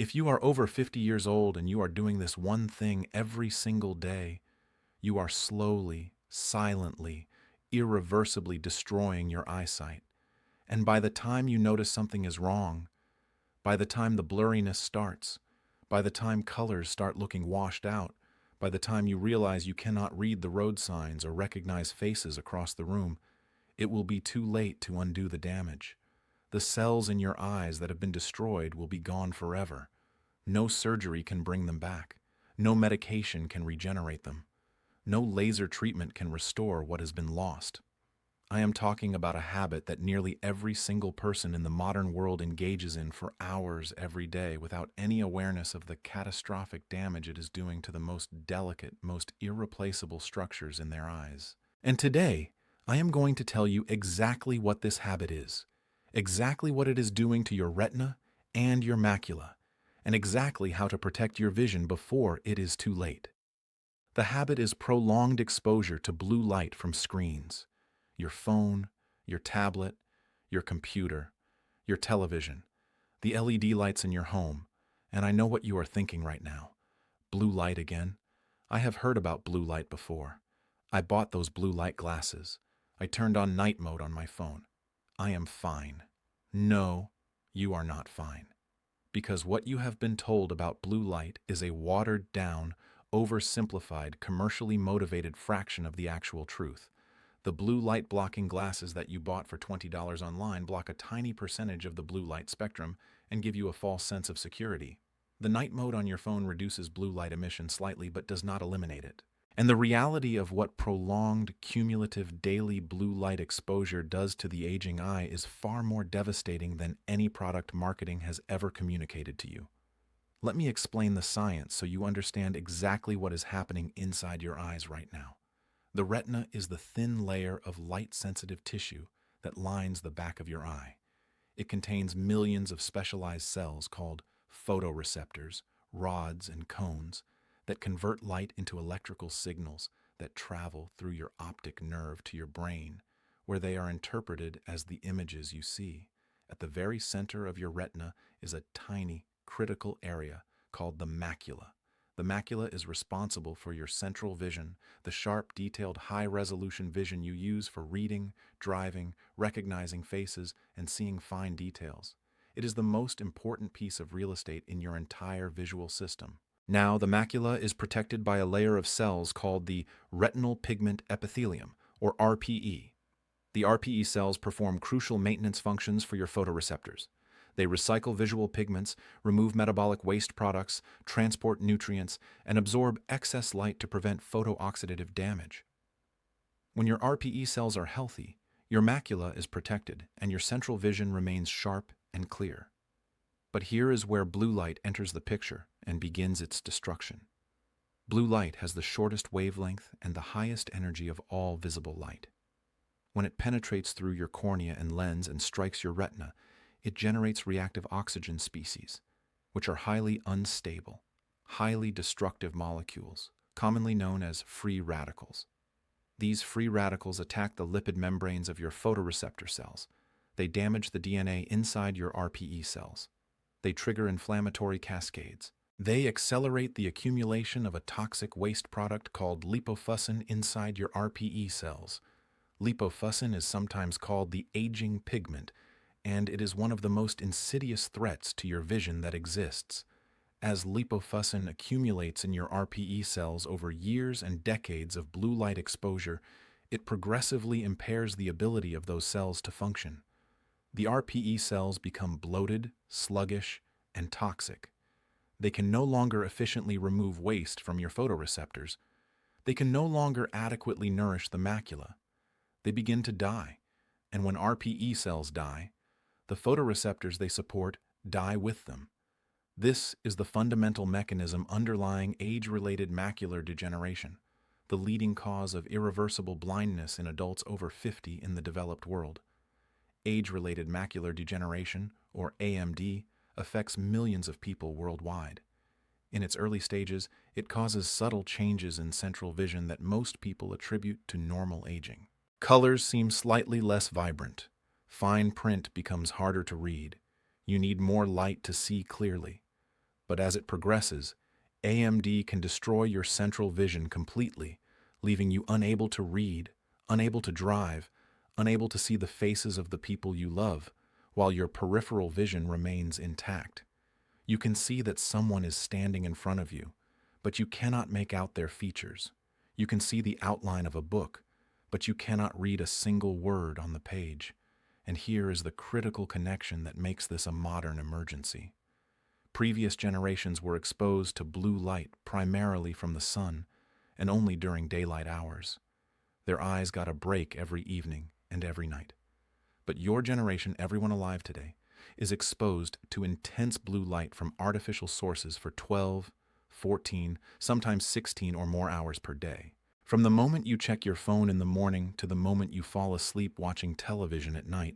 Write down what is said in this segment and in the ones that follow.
If you are over 50 years old and you are doing this one thing every single day, you are slowly, silently, irreversibly destroying your eyesight. And by the time you notice something is wrong, by the time the blurriness starts, by the time colors start looking washed out, by the time you realize you cannot read the road signs or recognize faces across the room, it will be too late to undo the damage. The cells in your eyes that have been destroyed will be gone forever. No surgery can bring them back. No medication can regenerate them. No laser treatment can restore what has been lost. I am talking about a habit that nearly every single person in the modern world engages in for hours every day without any awareness of the catastrophic damage it is doing to the most delicate, most irreplaceable structures in their eyes. And today, I am going to tell you exactly what this habit is, exactly what it is doing to your retina and your macula, and exactly how to protect your vision before it is too late. The habit is prolonged exposure to blue light from screens. Your phone, your tablet, your computer, your television, the LED lights in your home, and I know what you are thinking right now. Blue light again? I have heard about blue light before. I bought those blue light glasses. I turned on night mode on my phone. I am fine. No, you are not fine. Because what you have been told about blue light is a watered-down, oversimplified, commercially motivated fraction of the actual truth. The blue light blocking glasses that you bought for $20 online block a tiny percentage of the blue light spectrum and give you a false sense of security. The night mode on your phone reduces blue light emission slightly but does not eliminate it. And the reality of what prolonged, cumulative daily blue light exposure does to the aging eye is far more devastating than any product marketing has ever communicated to you. Let me explain the science so you understand exactly what is happening inside your eyes right now. The retina is the thin layer of light-sensitive tissue that lines the back of your eye. It contains millions of specialized cells called photoreceptors, rods, and cones that convert light into electrical signals that travel through your optic nerve to your brain, where they are interpreted as the images you see. At the very center of your retina is a tiny, critical area called the macula. The macula is responsible for your central vision, the sharp, detailed, high-resolution vision you use for reading, driving, recognizing faces, and seeing fine details. It is the most important piece of real estate in your entire visual system. Now, the macula is protected by a layer of cells called the retinal pigment epithelium, or RPE. The RPE cells perform crucial maintenance functions for your photoreceptors. They recycle visual pigments, remove metabolic waste products, transport nutrients, and absorb excess light to prevent photooxidative damage. When your RPE cells are healthy, your macula is protected and your central vision remains sharp and clear. But here is where blue light enters the picture and begins its destruction. Blue light has the shortest wavelength and the highest energy of all visible light. When it penetrates through your cornea and lens and strikes your retina, it generates reactive oxygen species, which are highly unstable, highly destructive molecules, commonly known as free radicals. These free radicals attack the lipid membranes of your photoreceptor cells. They damage the DNA inside your RPE cells. They trigger inflammatory cascades. They accelerate the accumulation of a toxic waste product called lipofuscin inside your RPE cells. Lipofuscin is sometimes called the aging pigment, and it is one of the most insidious threats to your vision that exists. As lipofuscin accumulates in your RPE cells over years and decades of blue light exposure, it progressively impairs the ability of those cells to function. The RPE cells become bloated, sluggish, and toxic. They can no longer efficiently remove waste from your photoreceptors. They can no longer adequately nourish the macula. They begin to die, and when RPE cells die, the photoreceptors they support die with them. This is the fundamental mechanism underlying age-related macular degeneration, the leading cause of irreversible blindness in adults over 50 in the developed world. Age-related macular degeneration, or AMD, affects millions of people worldwide. In its early stages, it causes subtle changes in central vision that most people attribute to normal aging. Colors seem slightly less vibrant. Fine print becomes harder to read. You need more light to see clearly. But as it progresses, AMD can destroy your central vision completely, leaving you unable to read, unable to drive, unable to see the faces of the people you love, while your peripheral vision remains intact. You can see that someone is standing in front of you, but you cannot make out their features. You can see the outline of a book, but you cannot read a single word on the page. And here is the critical connection that makes this a modern emergency. Previous generations were exposed to blue light primarily from the sun, and only during daylight hours. Their eyes got a break every evening and every night. But your generation, everyone alive today, is exposed to intense blue light from artificial sources for 12, 14, sometimes 16 or more hours per day. From the moment you check your phone in the morning to the moment you fall asleep watching television at night,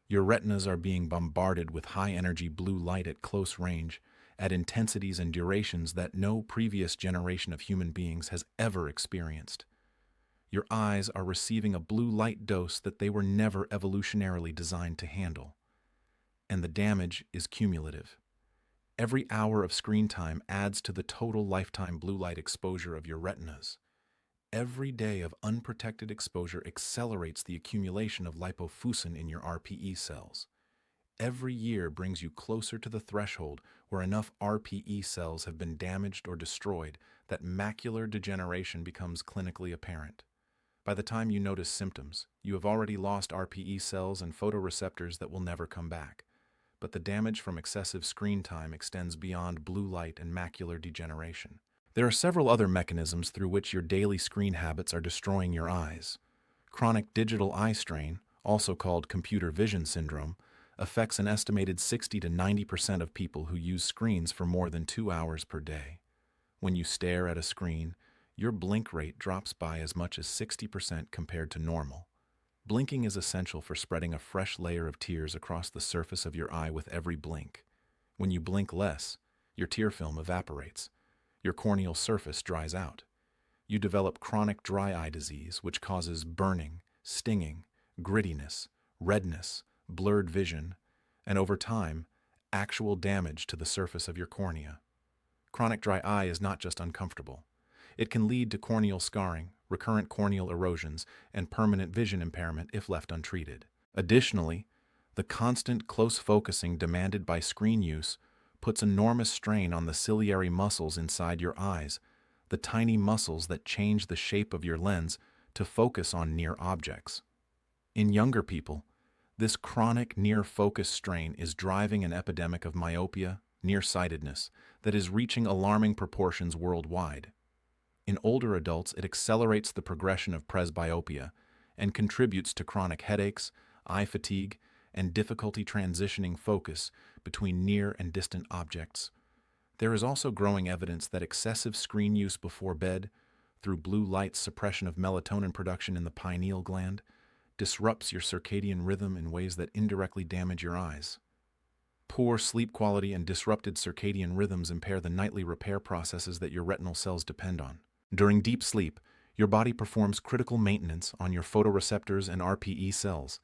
your retinas are being bombarded with high-energy blue light at close range, at intensities and durations that no previous generation of human beings has ever experienced. Your eyes are receiving a blue light dose that they were never evolutionarily designed to handle. And the damage is cumulative. Every hour of screen time adds to the total lifetime blue light exposure of your retinas. Every day of unprotected exposure accelerates the accumulation of lipofuscin in your RPE cells. Every year brings you closer to the threshold where enough RPE cells have been damaged or destroyed that macular degeneration becomes clinically apparent. By the time you notice symptoms, you have already lost RPE cells and photoreceptors that will never come back. But the damage from excessive screen time extends beyond blue light and macular degeneration. There are several other mechanisms through which your daily screen habits are destroying your eyes. Chronic digital eye strain, also called computer vision syndrome, affects an estimated 60 to 90% of people who use screens for more than 2 hours per day. When you stare at a screen, your blink rate drops by as much as 60% compared to normal. Blinking is essential for spreading a fresh layer of tears across the surface of your eye with every blink. When you blink less, your tear film evaporates. Your corneal surface dries out. You develop chronic dry eye disease, which causes burning, stinging, grittiness, redness, blurred vision, and over time, actual damage to the surface of your cornea. Chronic dry eye is not just uncomfortable. It can lead to corneal scarring, recurrent corneal erosions, and permanent vision impairment if left untreated. Additionally, the constant close focusing demanded by screen use puts enormous strain on the ciliary muscles inside your eyes, the tiny muscles that change the shape of your lens to focus on near objects. In younger people, this chronic near-focus strain is driving an epidemic of myopia, nearsightedness, that is reaching alarming proportions worldwide. In older adults, it accelerates the progression of presbyopia and contributes to chronic headaches, eye fatigue, and difficulty transitioning focus between near and distant objects. There is also growing evidence that excessive screen use before bed, through blue light suppression of melatonin production in the pineal gland, disrupts your circadian rhythm in ways that indirectly damage your eyes. Poor sleep quality and disrupted circadian rhythms impair the nightly repair processes that your retinal cells depend on. During deep sleep, your body performs critical maintenance on your photoreceptors and RPE cells,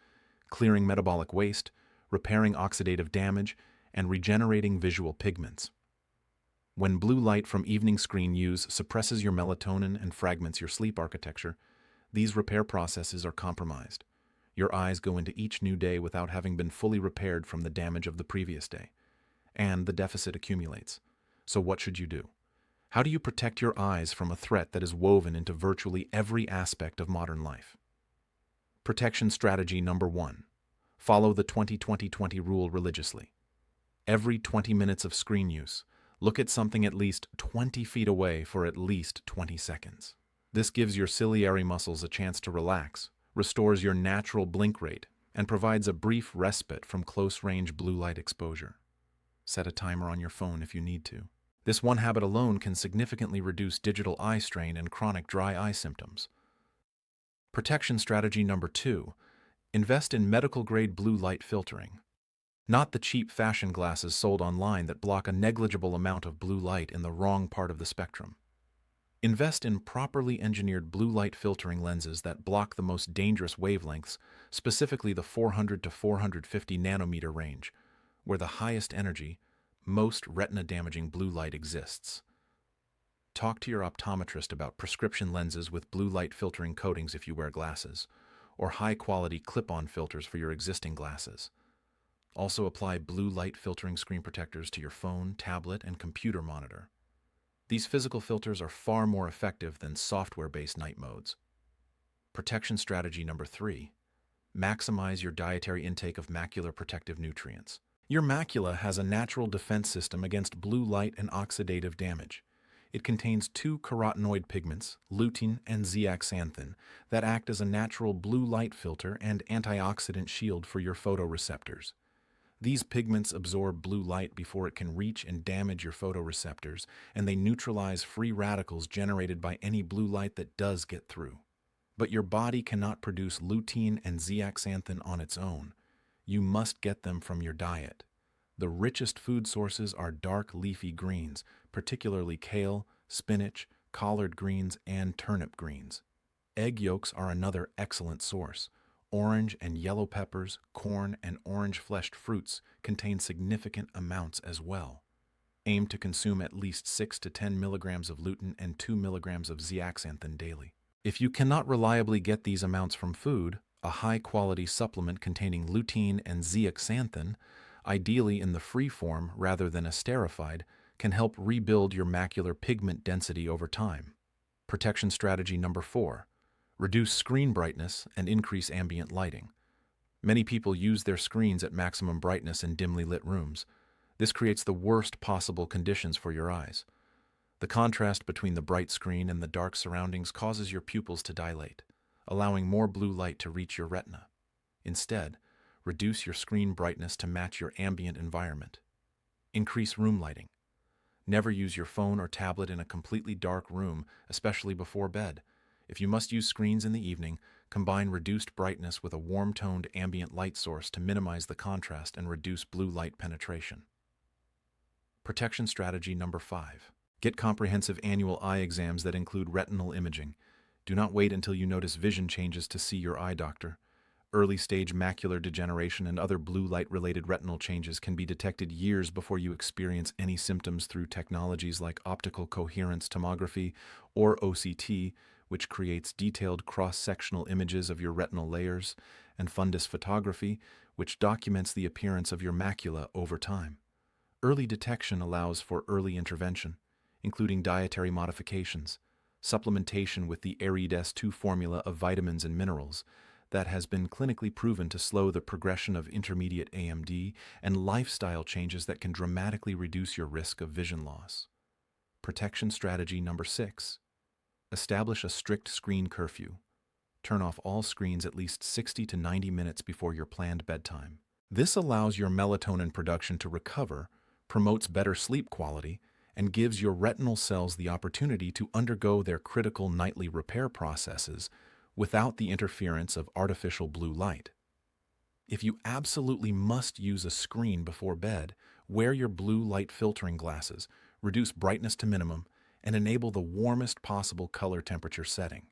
clearing metabolic waste, repairing oxidative damage, and regenerating visual pigments. When blue light from evening screen use suppresses your melatonin and fragments your sleep architecture, these repair processes are compromised. Your eyes go into each new day without having been fully repaired from the damage of the previous day, and the deficit accumulates. So what should you do? How do you protect your eyes from a threat that is woven into virtually every aspect of modern life? Protection strategy number 1. Follow the 20-20-20 rule religiously. Every 20 minutes of screen use, look at something at least 20 feet away for at least 20 seconds. This gives your ciliary muscles a chance to relax, restores your natural blink rate, and provides a brief respite from close-range blue light exposure. Set a timer on your phone if you need to. This one habit alone can significantly reduce digital eye strain and chronic dry eye symptoms. Protection strategy number 2. Invest in medical-grade blue light filtering. Not the cheap fashion glasses sold online that block a negligible amount of blue light in the wrong part of the spectrum. Invest in properly engineered blue light filtering lenses that block the most dangerous wavelengths, specifically the 400 to 450 nanometer range, where the highest energy, most retina-damaging blue light exists. Talk to your optometrist about prescription lenses with blue light filtering coatings if you wear glasses, or high-quality clip-on filters for your existing glasses. Also apply blue light filtering screen protectors to your phone, tablet, and computer monitor. These physical filters are far more effective than software-based night modes. Protection strategy number 3. Maximize your dietary intake of macular protective nutrients. Your macula has a natural defense system against blue light and oxidative damage. It contains 2 carotenoid pigments, lutein and zeaxanthin, that act as a natural blue light filter and antioxidant shield for your photoreceptors. These pigments absorb blue light before it can reach and damage your photoreceptors, and they neutralize free radicals generated by any blue light that does get through. But your body cannot produce lutein and zeaxanthin on its own. You must get them from your diet. The richest food sources are dark leafy greens, particularly kale, spinach, collard greens, and turnip greens. Egg yolks are another excellent source. Orange and yellow peppers, corn, and orange-fleshed fruits contain significant amounts as well. Aim to consume at least 6 to 10 milligrams of lutein and 2 milligrams of zeaxanthin daily. If you cannot reliably get these amounts from food, a high-quality supplement containing lutein and zeaxanthin, ideally in the free form rather than esterified, can help rebuild your macular pigment density over time. Protection strategy number 4. Reduce screen brightness and increase ambient lighting. Many people use their screens at maximum brightness in dimly lit rooms. This creates the worst possible conditions for your eyes. The contrast between the bright screen and the dark surroundings causes your pupils to dilate, allowing more blue light to reach your retina. Instead, reduce your screen brightness to match your ambient environment. Increase room lighting. Never use your phone or tablet in a completely dark room, especially before bed. If you must use screens in the evening, combine reduced brightness with a warm-toned ambient light source to minimize the contrast and reduce blue light penetration. Protection strategy number 5. Get comprehensive annual eye exams that include retinal imaging. Do not wait until you notice vision changes to see your eye doctor. Early-stage macular degeneration and other blue light-related retinal changes can be detected years before you experience any symptoms through technologies like optical coherence tomography, or OCT, which creates detailed cross-sectional images of your retinal layers, and fundus photography, which documents the appearance of your macula over time. Early detection allows for early intervention, including dietary modifications, supplementation with the AREDS2 formula of vitamins and minerals that has been clinically proven to slow the progression of intermediate AMD, and lifestyle changes that can dramatically reduce your risk of vision loss. Protection strategy number 6. Establish a strict screen curfew. Turn off all screens at least 60 to 90 minutes before your planned bedtime. This allows your melatonin production to recover, promotes better sleep quality, and gives your retinal cells the opportunity to undergo their critical nightly repair processes without the interference of artificial blue light. If you absolutely must use a screen before bed, wear your blue light filtering glasses, reduce brightness to minimum, and enable the warmest possible color temperature setting.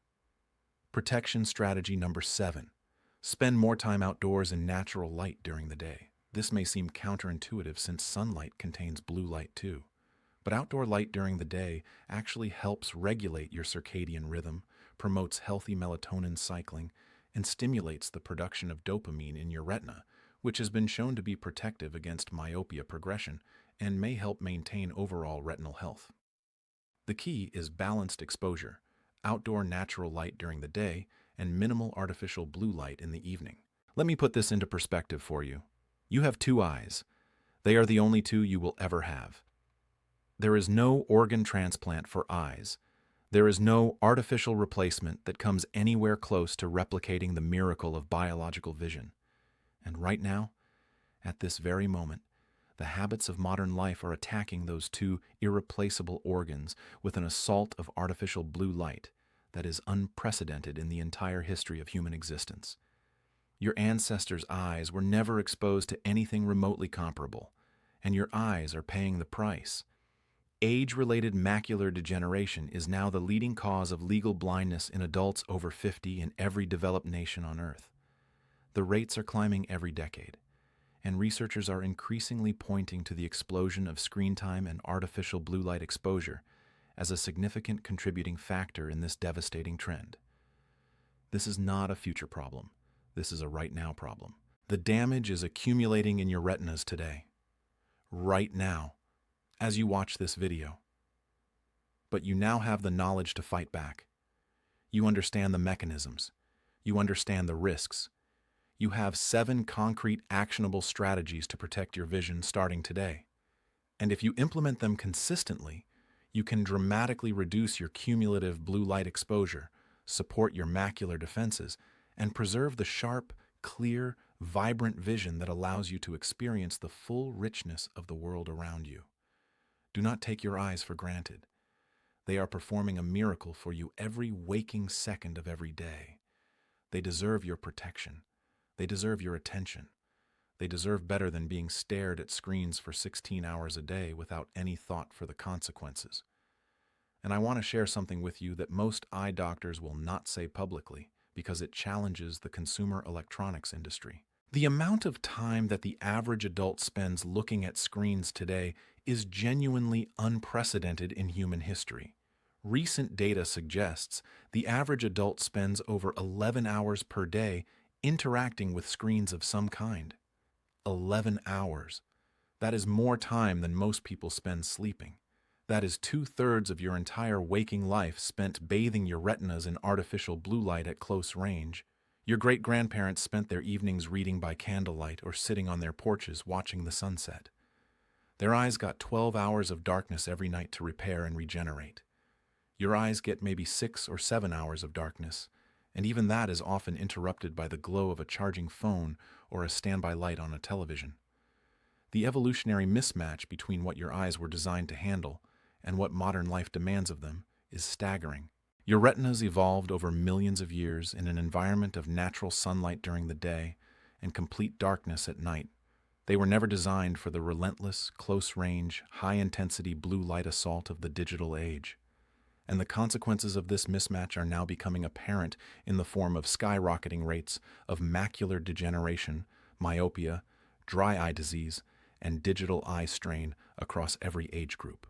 Protection strategy number 7. Spend more time outdoors in natural light during the day. This may seem counterintuitive since sunlight contains blue light too. But outdoor light during the day actually helps regulate your circadian rhythm, promotes healthy melatonin cycling, and stimulates the production of dopamine in your retina, which has been shown to be protective against myopia progression and may help maintain overall retinal health. The key is balanced exposure, outdoor natural light during the day, and minimal artificial blue light in the evening. Let me put this into perspective for you. You have 2 eyes. They are the only 2 you will ever have. There is no organ transplant for eyes. There is no artificial replacement that comes anywhere close to replicating the miracle of biological vision. And right now, at this very moment, the habits of modern life are attacking those 2 irreplaceable organs with an assault of artificial blue light that is unprecedented in the entire history of human existence. Your ancestors' eyes were never exposed to anything remotely comparable, and your eyes are paying the price. Age-related macular degeneration is now the leading cause of legal blindness in adults over 50 in every developed nation on Earth. The rates are climbing every decade. and researchers are increasingly pointing to the explosion of screen time and artificial blue light exposure as a significant contributing factor in this devastating trend. This is not a future problem. This is a right-now problem. The damage is accumulating in your retinas today, right now, as you watch this video. But you now have the knowledge to fight back. You understand the mechanisms. You understand the risks. You have 7 concrete, actionable strategies to protect your vision starting today. And if you implement them consistently, you can dramatically reduce your cumulative blue light exposure, support your macular defenses, and preserve the sharp, clear, vibrant vision that allows you to experience the full richness of the world around you. Do not take your eyes for granted. They are performing a miracle for you every waking second of every day. They deserve your protection. They deserve your attention. They deserve better than being stared at screens for 16 hours a day without any thought for the consequences. And I want to share something with you that most eye doctors will not say publicly because it challenges the consumer electronics industry. The amount of time that the average adult spends looking at screens today is genuinely unprecedented in human history. Recent data suggests the average adult spends over 11 hours per day interacting with screens of some kind. 11 hours. That is more time than most people spend sleeping. That is 2/3 of your entire waking life spent bathing your retinas in artificial blue light at close range. Your great-grandparents spent their evenings reading by candlelight or sitting on their porches watching the sunset. Their eyes got 12 hours of darkness every night to repair and regenerate. Your eyes get maybe 6 or 7 hours of darkness, and even that is often interrupted by the glow of a charging phone or a standby light on a television. The evolutionary mismatch between what your eyes were designed to handle and what modern life demands of them is staggering. Your retinas evolved over millions of years in an environment of natural sunlight during the day and complete darkness at night. They were never designed for the relentless, close-range, high-intensity blue light assault of the digital age. And the consequences of this mismatch are now becoming apparent in the form of skyrocketing rates of macular degeneration, myopia, dry eye disease, and digital eye strain across every age group.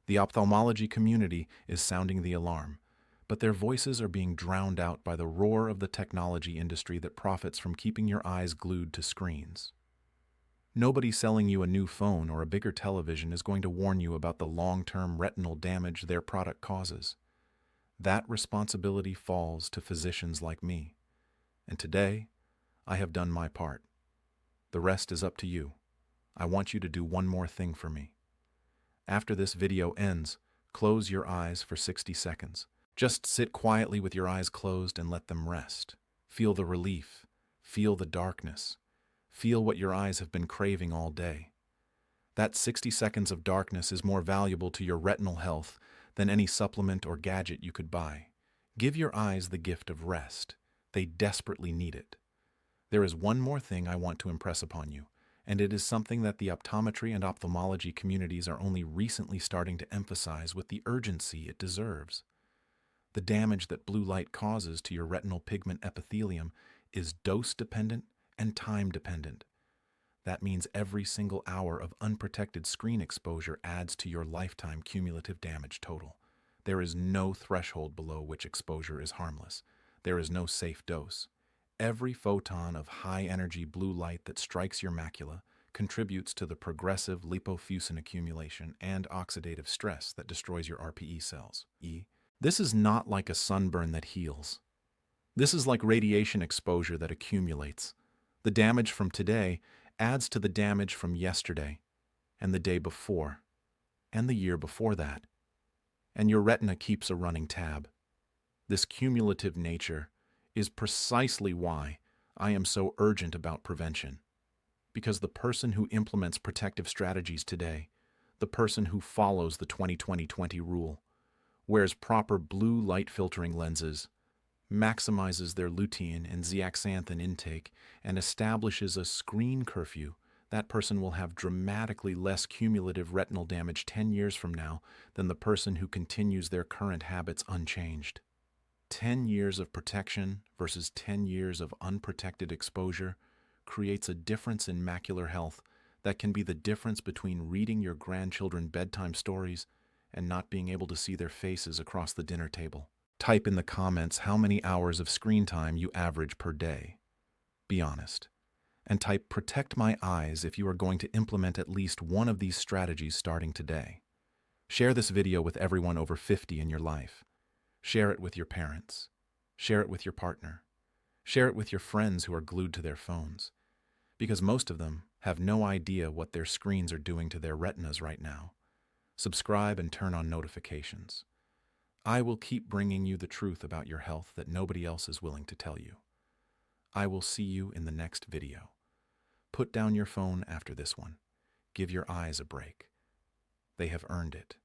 The ophthalmology community is sounding the alarm, but their voices are being drowned out by the roar of the technology industry that profits from keeping your eyes glued to screens. Nobody selling you a new phone or a bigger television is going to warn you about the long-term retinal damage their product causes. That responsibility falls to physicians like me. And today, I have done my part. The rest is up to you. I want you to do one more thing for me. After this video ends, close your eyes for 60 seconds. Just sit quietly with your eyes closed and let them rest. Feel the relief. Feel the darkness. Feel what your eyes have been craving all day. That 60 seconds of darkness is more valuable to your retinal health than any supplement or gadget you could buy. Give your eyes the gift of rest. They desperately need it. There is one more thing I want to impress upon you, and it is something that the optometry and ophthalmology communities are only recently starting to emphasize with the urgency it deserves. The damage that blue light causes to your retinal pigment epithelium is dose-dependent and time-dependent. That means every single hour of unprotected screen exposure adds to your lifetime cumulative damage total. There is no threshold below which exposure is harmless. There is no safe dose. Every photon of high-energy blue light that strikes your macula contributes to the progressive lipofuscin accumulation and oxidative stress that destroys your RPE cells. This is not like a sunburn that heals. This is like radiation exposure that accumulates. The damage from today adds to the damage from yesterday, and the day before, and the year before that. And your retina keeps a running tab. This cumulative nature is precisely why I am so urgent about prevention. Because the person who implements protective strategies today, the person who follows the 20-20-20 rule, wears proper blue light filtering lenses, maximizes their lutein and zeaxanthin intake, and establishes a screen curfew, that person will have dramatically less cumulative retinal damage 10 years from now than the person who continues their current habits unchanged. 10 years of protection versus 10 years of unprotected exposure creates a difference in macular health that can be the difference between reading your grandchildren bedtime stories and not being able to see their faces across the dinner table. Type in the comments how many hours of screen time you average per day. Be honest. And type "protect my eyes" if you are going to implement at least one of these strategies starting today. Share this video with everyone over 50 in your life. Share it with your parents. Share it with your partner. Share it with your friends who are glued to their phones. Because most of them have no idea what their screens are doing to their retinas right now. Subscribe and turn on notifications. I will keep bringing you the truth about your health that nobody else is willing to tell you. I will see you in the next video. Put down your phone after this one. Give your eyes a break. They have earned it.